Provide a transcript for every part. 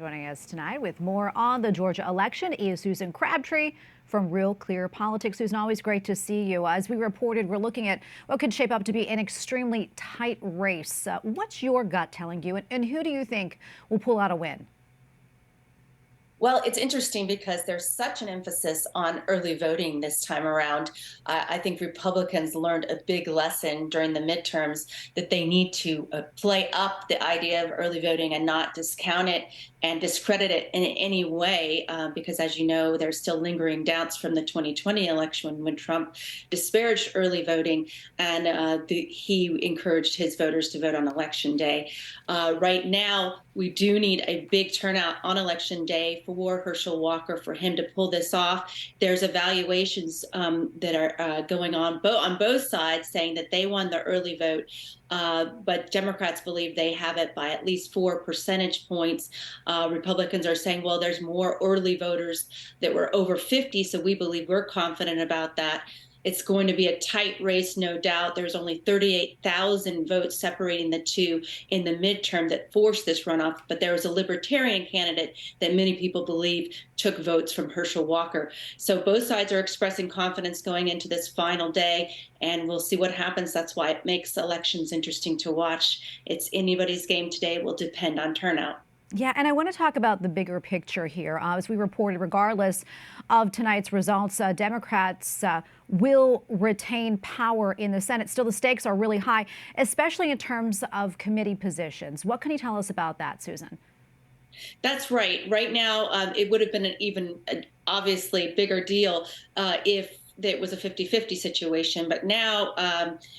Joining us tonight with more on the Georgia election is Susan Crabtree from Real Clear Politics. Susan, always great to see you. As we reported, we're looking at what could shape up to be an extremely tight race. What's your gut telling you, and who do you think will pull out a win? Well, it's interesting because there's such an emphasis on early voting this time around. I think Republicans learned a big lesson during the midterms that they need to play up the idea of early voting and not discount it and discredit it in any way, because, as you know, there's still lingering doubts from the 2020 election when Trump disparaged early voting and he encouraged his voters to vote on Election Day. Right now, we do need a big turnout on Election Day for Herschel Walker for him to pull this off. There's evaluations that are going on both sides saying that they won the early vote, but Democrats believe they have it by at least 4 percentage points. Republicans are saying, well, there's more early voters that were over 50, so we believe we're confident about that. It's going to be a tight race, no doubt. There's only 38,000 votes separating the two in the midterm that forced this runoff, but there was a libertarian candidate that many people believe took votes from Herschel Walker. So both sides are expressing confidence going into this final day, and we'll see what happens. That's why it makes elections interesting to watch. It's anybody's game today. It will depend on turnout. Yeah, and I want to talk about the bigger picture here. As we reported, regardless of tonight's results, Democrats will retain power in the Senate. Still, the stakes are really high, especially in terms of committee positions. What can you tell us about that, Susan? That's right. Right now, it would have been an even obviously bigger deal if it was a 50-50 situation. But now,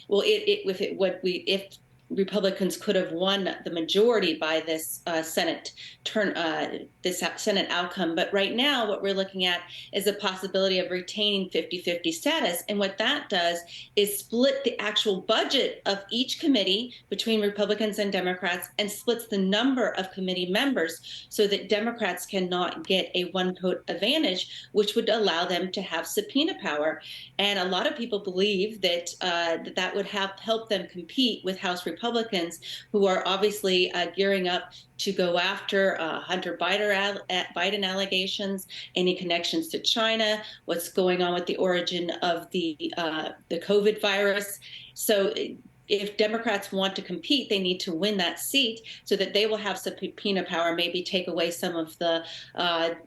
if Republicans could have won the majority by this Senate Senate outcome. But right now, what we're looking at is the possibility of retaining 50-50 status. And what that does is split the actual budget of each committee between Republicans and Democrats and splits the number of committee members so that Democrats cannot get a one-vote advantage, which would allow them to have subpoena power. And a lot of people believe that that would help them compete with House Republicans, who are obviously gearing up to go after Hunter Biden allegations, any connections to China, what's going on with the origin of the COVID virus. So if Democrats want to compete, they need to win that seat so that they will have subpoena power, maybe take away some of the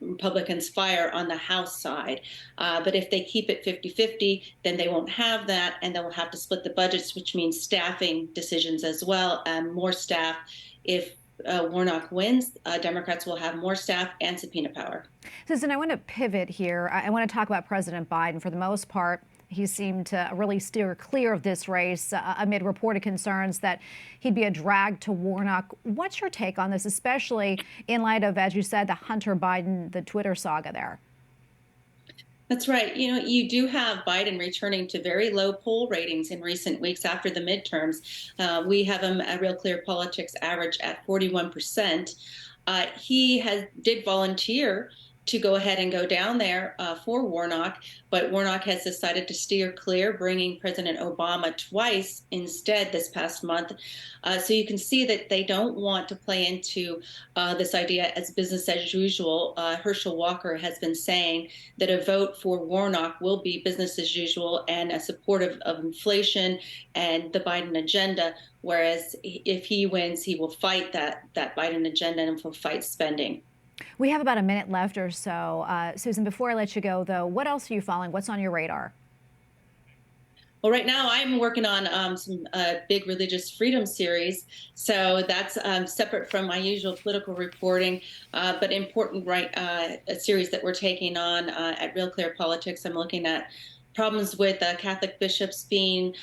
Republicans' fire on the House side. But if they keep it 50-50, then they won't have that, and they will have to split the budgets, which means staffing decisions as well, and more staff. If Warnock wins, Democrats will have more staff and subpoena power. Susan, I want to pivot here. I want to talk about President Biden. For the most part, he seemed to really steer clear of this race amid reported concerns that he'd be a drag to Warnock. What's your take on this, especially in light of, as you said, the Hunter Biden, the Twitter saga there? That's right. You know, you do have Biden returning to very low poll ratings in recent weeks after the midterms. We have him at Real Clear Politics average at 41%. He did volunteer to go ahead and go down there for Warnock, but Warnock has decided to steer clear, bringing President Obama twice instead this past month. So you can see that they don't want to play into this idea as business as usual. Herschel Walker has been saying that a vote for Warnock will be business as usual and a supportive of inflation and the Biden agenda, whereas if he wins, he will fight that Biden agenda and will fight spending. We have about a minute left or so. Susan, before I let you go, though, what else are you following? What's on your radar? Well, right now I'm working on some big religious freedom series, so that's separate from my usual political reporting, but important, right? A series that we're taking on at Real Clear Politics. I'm looking at problems with Catholic bishops being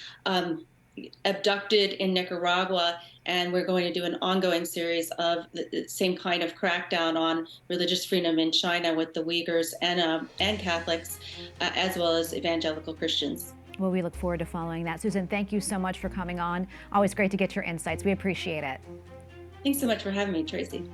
abducted in Nicaragua, and we're going to do an ongoing series of the same kind of crackdown on religious freedom in China with the Uyghurs and Catholics, as well as evangelical Christians. Well, we look forward to following that. Susan, thank you so much for coming on. Always great to get your insights. We appreciate it. Thanks so much for having me, Tracy.